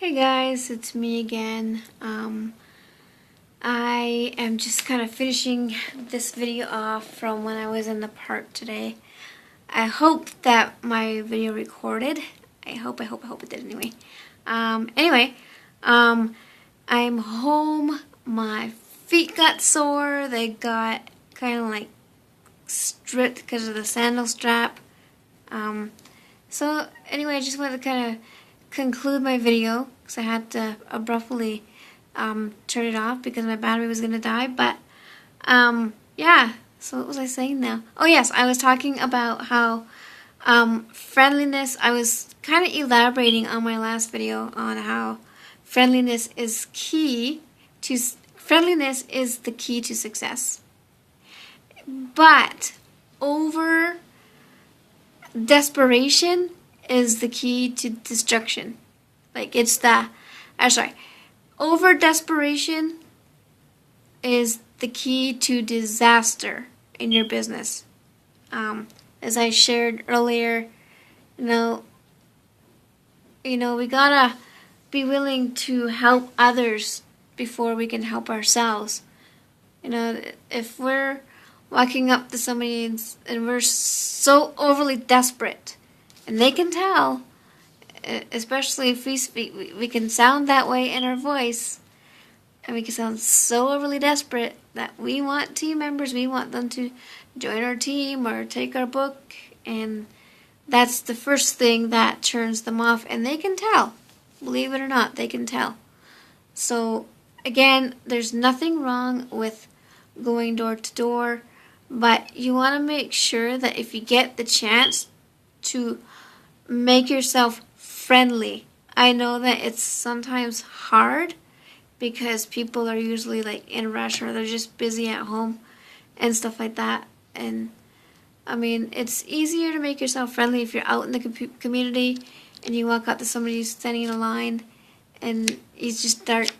Hey guys, it's me again. I am just kind of finishing this video off from when I was in the park today. I hope that my video recorded. I hope it did anyway. I'm home. My feet got sore. They got kind of like stripped because of the sandal strap. So anyway, I just wanted to kind of conclude my video because I had to abruptly turn it off because my battery was going to die. But yeah, so what was I saying now? Oh yes, I was talking about how friendliness, I was kind of elaborating on my last video on how friendliness is the key to success. But over desperation is the key to destruction. Over desperation is the key to disaster in your business. As I shared earlier, we gotta be willing to help others before we can help ourselves. If we're walking up to somebody and we're so overly desperate, and they can tell, especially if we speak, we can sound that way in our voice, and we can sound so overly desperate that we want team members, we want them to join our team or take our book, and that's the first thing that turns them off, and they can tell. Believe it or not, they can tell. So, again, there's nothing wrong with going door to door, but you want to make sure that if you get the chance to make yourself friendly. I know that it's sometimes hard because people are usually like in a rush or they're just busy at home and stuff like that. And I mean, it's easier to make yourself friendly if you're out in the community and you walk up to somebody who's standing in a line and you just start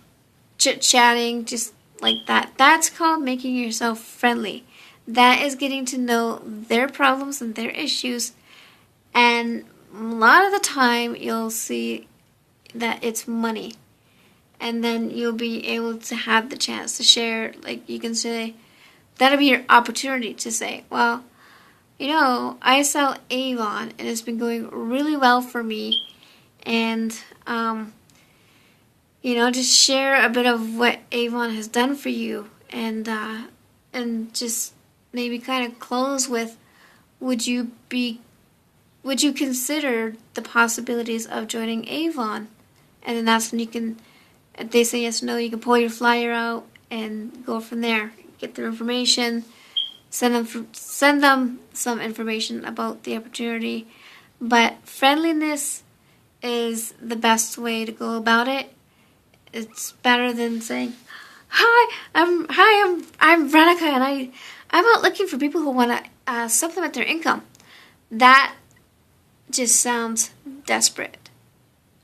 chit-chatting just like that. That's called making yourself friendly. That is getting to know their problems and their issues, and a lot of the time you'll see that it's money, and then you'll be able to have the chance to share. Like, you can say, that'll be your opportunity to say, well, I sell Avon and it's been going really well for me, and just share a bit of what Avon has done for you, and just maybe kind of close with, would you consider the possibilities of joining Avon? And then that's when you can, if they say yes or no, you can pull your flyer out and go from there. Get their information, send them some information about the opportunity. But friendliness is the best way to go about it. It's better than saying, "Hi, I'm Veronica, and I'm out looking for people who want to supplement their income." That just sounds desperate,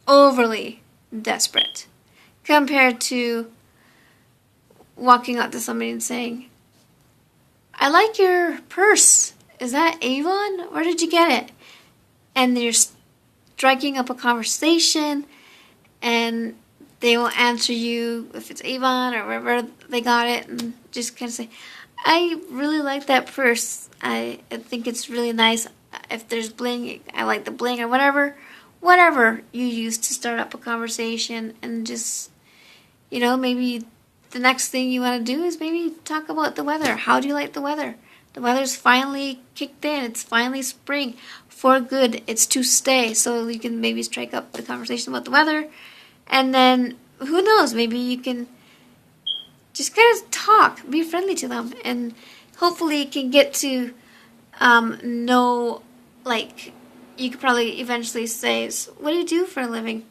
overly desperate, compared to walking up to somebody and saying, "I like your purse. Is that Avon? Where did you get it?" And you're striking up a conversation, and they will answer you if it's Avon or wherever they got it, and just kind of say, "I really like that purse. I think it's really nice. If there's bling, I like the bling," or whatever you use to start up a conversation. And just, maybe the next thing you want to do is maybe talk about the weather. How do you like the weather? The weather's finally kicked in. It's finally spring for good. It's to stay. So you can maybe strike up the conversation about the weather. And then, who knows, maybe you can just kind of talk, be friendly to them, and hopefully you can get to know, like, you could probably eventually say, "What do you do for a living?"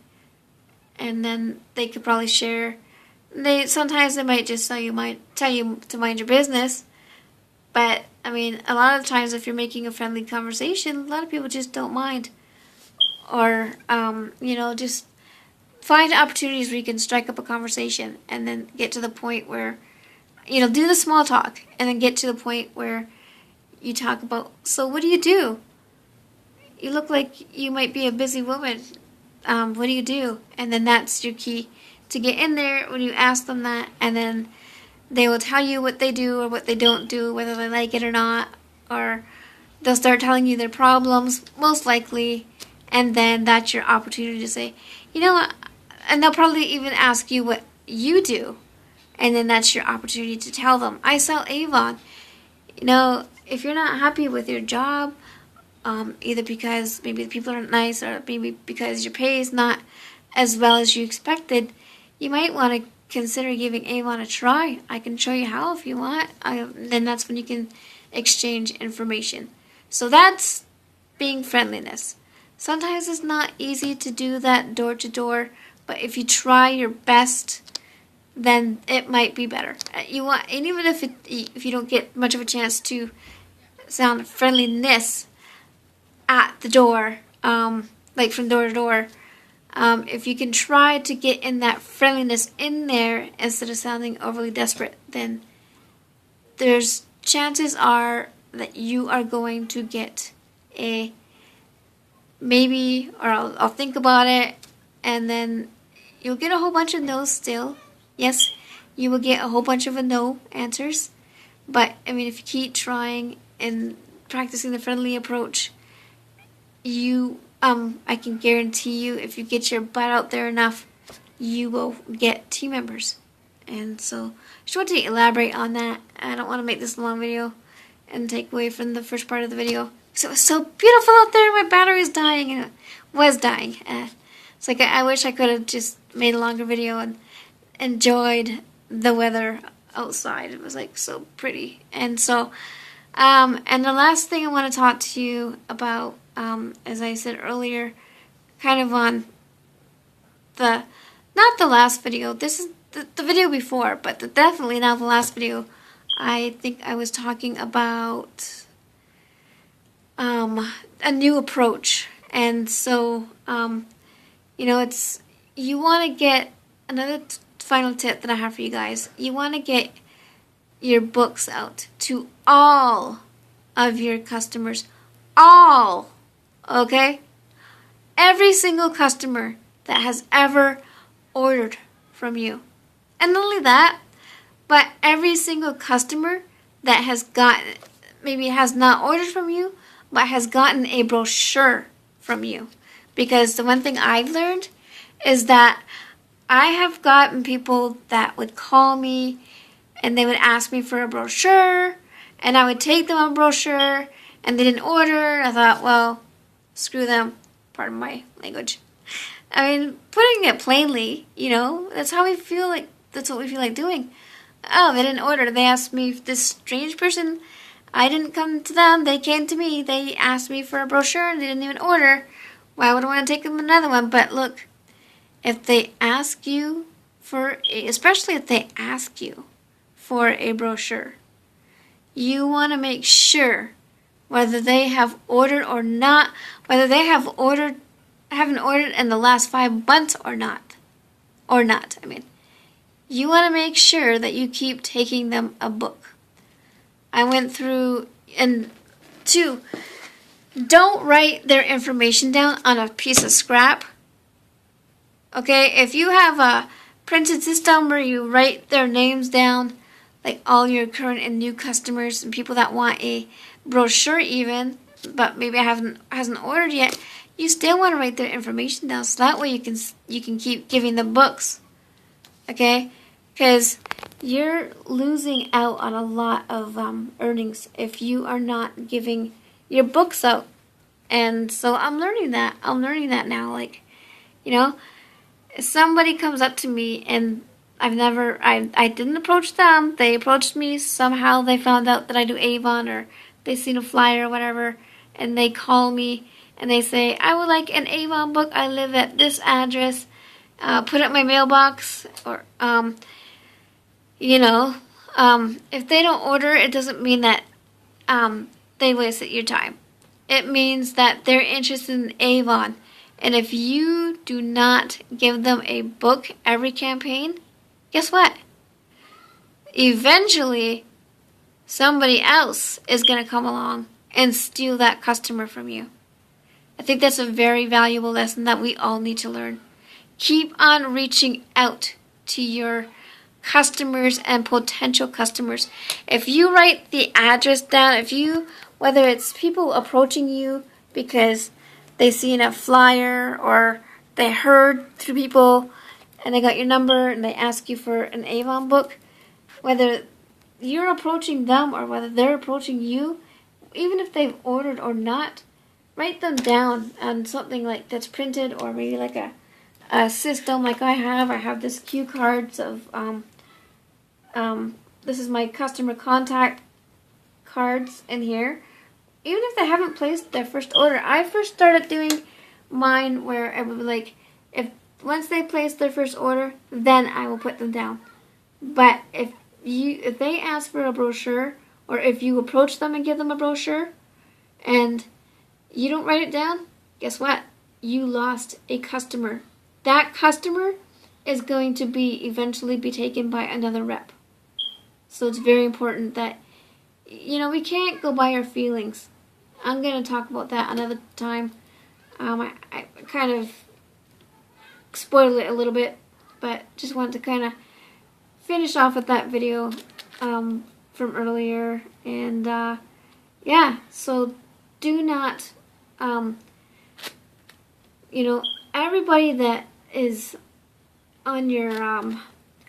And then they could probably share. Sometimes they might just tell you to mind your business, but I mean, a lot of times if you're making a friendly conversation, a lot of people just don't mind, or just find opportunities where you can strike up a conversation and then get to the point where, do the small talk and then get to the point where you talk about, "So what do you do? You look like you might be a busy woman. what do you do? And then that's your key to get in there when you ask them that, and then they will tell you what they do or what they don't do, whether they like it or not, or they'll start telling you their problems, most likely, and then that's your opportunity to say, you know what, and they'll probably even ask you what you do, and then that's your opportunity to tell them, I sell Avon. You know, if you're not happy with your job, either because maybe the people aren't nice or maybe because your pay is not as well as you expected, you might want to consider giving Avon a try. I can show you how if you want. Then that's when you can exchange information. So that's being friendliness. Sometimes it's not easy to do that door to door, but if you try your best, then it might be better. And even if you don't get much of a chance to sound friendliness at the door, like from door to door, if you can try to get in that friendliness in there instead of sounding overly desperate, then there's chances are that you are going to get a maybe, or I'll think about it, and then you'll get a whole bunch of no's still. Yes, you will get a whole bunch of no answers, but I mean, if you keep trying and practicing the friendly approach, I can guarantee you, if you get your butt out there enough, you will get team members. And so, I just want to elaborate on that. I don't want to make this a long video and take away from the first part of the video. So it was so beautiful out there. My battery was dying, and it was dying. It's like I wish I could have just made a longer video and enjoyed the weather outside. It was like so pretty. And so, and the last thing I want to talk to you about, as I said earlier, kind of on not the last video, this is the video before, but definitely not the last video. I think I was talking about a new approach. And so, you know, you want to get another final tip that I have for you guys. You want to get your books out to all of your customers. All. Okay? Every single customer that has ever ordered from you. And not only that, but every single customer that maybe has not ordered from you, but has gotten a brochure from you. Because the one thing I've learned is that I have gotten people that would call me and they would ask me for a brochure, and I would take them a brochure, and they didn't order. I thought, well, screw them. Pardon my language. I mean, putting it plainly, you know, that's what we feel like doing. Oh, they didn't order. They asked me, this strange person, I didn't come to them, they came to me. They asked me for a brochure and they didn't even order. Why would I want to take them another one? But look, if they ask you especially if they ask you for a brochure, you want to make sure whether they have ordered or not, whether they haven't ordered in the last 5 months or not. I mean, you want to make sure that you keep taking them a book. I went through, and 2, don't write their information down on a piece of scrap. Okay, if you have a printed system where you write their names down, like all your current and new customers and people that want a brochure even, but maybe hasn't ordered yet, you still want to write their information down so that way you can keep giving them books. Okay? Because you're losing out on a lot of earnings if you are not giving your books out. And so I'm learning that. I'm learning that now. Like, you know, if somebody comes up to me and I didn't approach them. They approached me. Somehow they found out that I do Avon, or they seen a flyer or whatever, and they call me and they say, I would like an Avon book. I live at this address. Put it in my mailbox. Or, you know, if they don't order, it doesn't mean that they wasted your time. It means that they're interested in Avon. And if you do not give them a book every campaign, guess what? Eventually, somebody else is going to come along and steal that customer from you. I think that's a very valuable lesson that we all need to learn. Keep on reaching out to your customers and potential customers. If you write the address down, whether it's people approaching you because they seen a flyer or they heard through people and they got your number and they ask you for an Avon book, whether you're approaching them or whether they're approaching you, even if they've ordered or not, write them down on something like that's printed, or maybe like a system like I have. I have this cue cards of this is my customer contact cards in here. Even if they haven't placed their first order, I first started doing mine where it would be like, if once they place their first order, then I will put them down. But if they ask for a brochure, or if you approach them and give them a brochure, and you don't write it down, guess what? You lost a customer. That customer is going to eventually be taken by another rep. So it's very important that, we can't go by our feelings. I'm going to talk about that another time. I kind of spoiled it a little bit, but just wanted to kind of finish off with that video from earlier. And yeah, so do not, everybody that is on your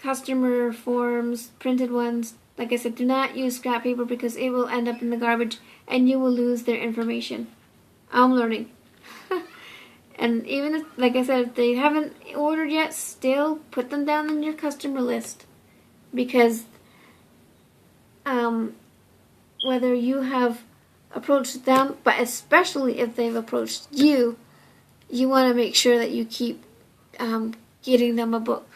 customer forms, printed ones, like I said, do not use scrap paper because it will end up in the garbage and you will lose their information. I'm learning. And even if, like I said, if they haven't ordered yet, still put them down on your customer list. Because whether you have approached them, but especially if they've approached you, you want to make sure that you keep getting them a book.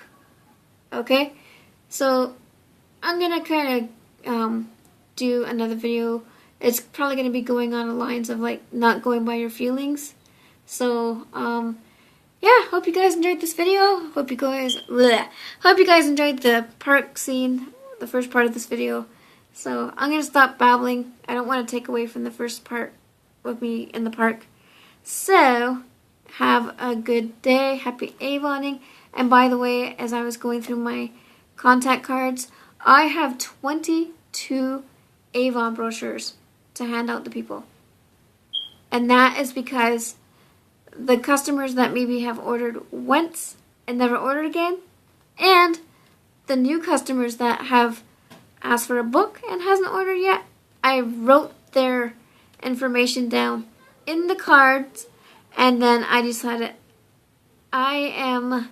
Okay? So I'm going to kind of do another video. It's probably going to be going on the lines of like not going by your feelings. So, yeah, hope you guys enjoyed this video. Hope you guys enjoyed the park scene, the first part of this video. So I'm going to stop babbling. I don't want to take away from the first part with me in the park. So, have a good day. Happy Avoning. And by the way, as I was going through my contact cards, I have 22 Avon brochures to hand out to people. And that is because the customers that maybe have ordered once and never ordered again, and the new customers that have asked for a book and hasn't ordered yet, I wrote their information down in the cards, and then I decided I am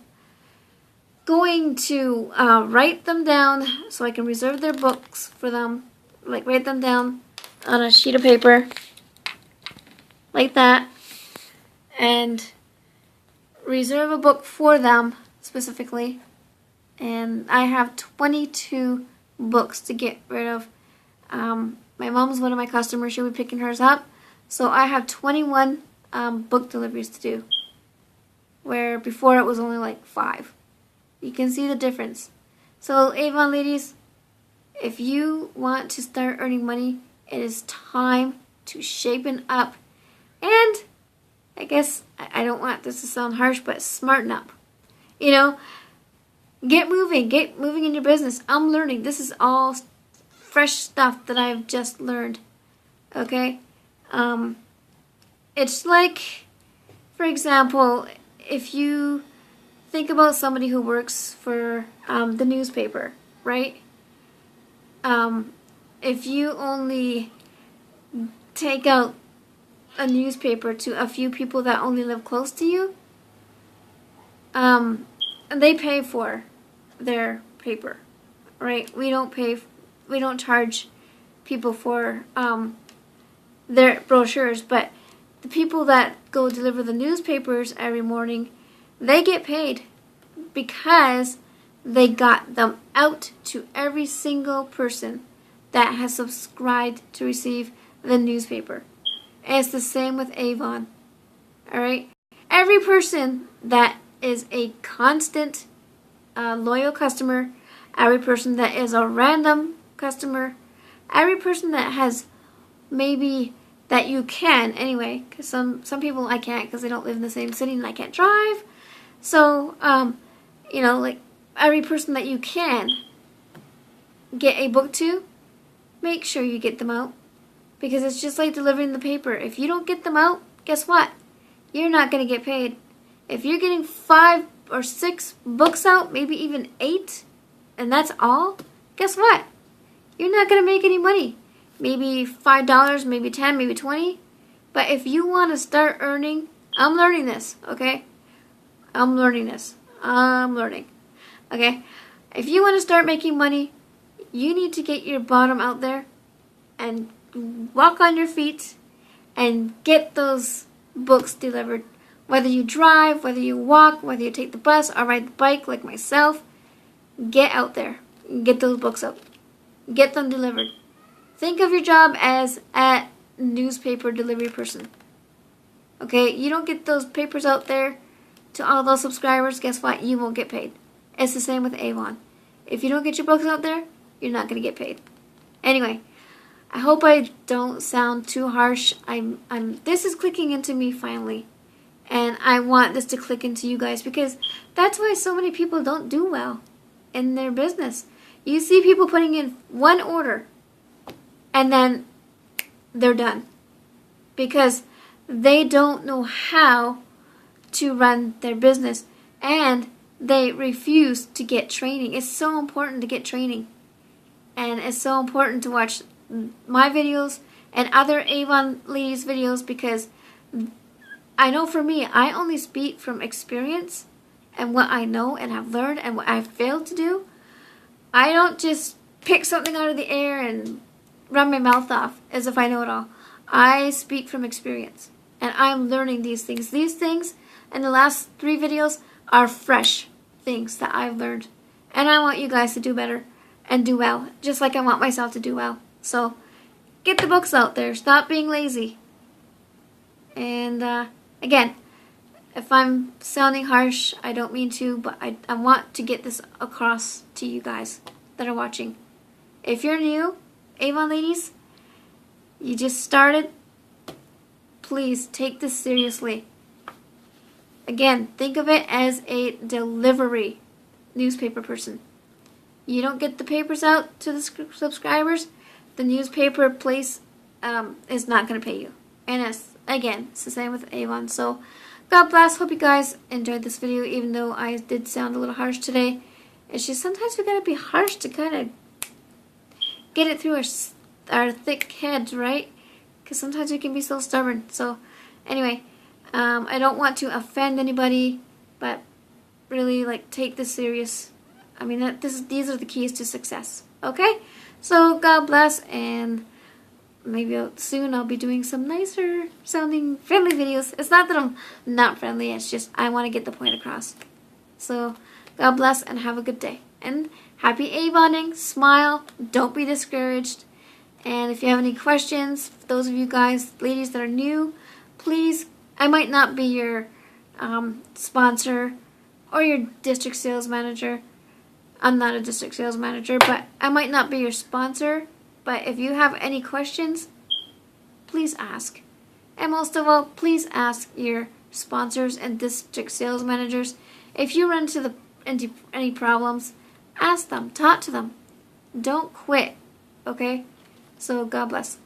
going to write them down so I can reserve their books for them. Like, write them down on a sheet of paper like that and reserve a book for them specifically. And I have 22 books to get rid of. My mom's one of my customers. She'll be picking hers up. So I have 21 book deliveries to do, where before it was only like 5. You can see the difference. So Avon ladies, if you want to start earning money, it is time to shapen up. And I guess I don't want this to sound harsh, but smarten up. Get moving in your business. I'm learning. This is all fresh stuff that I've just learned. Okay? It's like, for example, if you think about somebody who works for the newspaper, right? If you only take out a newspaper to a few people that only live close to you, they pay for their paper, right? We don't charge people for their brochures, but the people that go deliver the newspapers every morning, they get paid because they got them out to every single person that has subscribed to receive the newspaper. And it's the same with Avon. Alright? Every person that is a constant loyal customer, every person that is a random customer, every person that has maybe that you can anyway, because some people I can't because they don't live in the same city and I can't drive. So, you know, like every person that you can get a book to, make sure you get them out. Because it's just like delivering the paper. If you don't get them out, guess what? You're not going to get paid. If you're getting 5 or 6 books out, maybe even 8, and that's all, guess what? You're not going to make any money. Maybe $5, maybe 10, maybe 20. But if you want to start earning, I'm learning this, okay? I'm learning. Okay? If you want to start making money, you need to get your bottom out there and walk on your feet and get those books delivered. Whether you drive, whether you walk, whether you take the bus or ride the bike like myself, get out there. Get those books out. Get them delivered. Think of your job as a newspaper delivery person. Okay? You don't get those papers out there to all those subscribers, guess what? You won't get paid. It's the same with Avon. If you don't get your books out there, you're not going to get paid. Anyway, I hope I don't sound too harsh. This is clicking into me finally. And I want this to click into you guys because that's why so many people don't do well in their business. You see people putting in one order and then they're done because they don't know how to run their business and they refuse to get training. It's so important to get training. And it's so important to watch my videos and other Avon ladies' videos because I know for me, I only speak from experience and what I know and have learned and what I've failed to do. I don't just pick something out of the air and run my mouth off as if I know it all. I speak from experience and I'm learning these things. These things in the last 3 videos are fresh things that I've learned. And I want you guys to do better and do well, just like I want myself to do well. So, get the books out there. Stop being lazy. And, again, if I'm sounding harsh, I don't mean to, but I want to get this across to you guys that are watching. If you're new, Avon ladies, you just started, please take this seriously. Again, think of it as a delivery newspaper person. You don't get the papers out to the subscribers, the newspaper place is not going to pay you. And it's the same with Avon. So, God bless. Hope you guys enjoyed this video, even though I did sound a little harsh today. It's just sometimes we got to be harsh to kind of get it through our thick heads, right? Because sometimes we can be so stubborn. So, anyway, I don't want to offend anybody, but really, like, take this serious. I mean, these are the keys to success. Okay? So, God bless, and maybe soon I'll be doing some nicer sounding friendly videos. It's not that I'm not friendly, it's just I want to get the point across. So, God bless and have a good day. And happy Avoning, smile, don't be discouraged. And if you have any questions, for those of you guys, ladies that are new, please, I might not be your sponsor or your district sales manager. I'm not a district sales manager, but I might not be your sponsor. But if you have any questions, please ask. And most of all, please ask your sponsors and district sales managers. If you run into any problems, ask them, talk to them. Don't quit, okay? So God bless.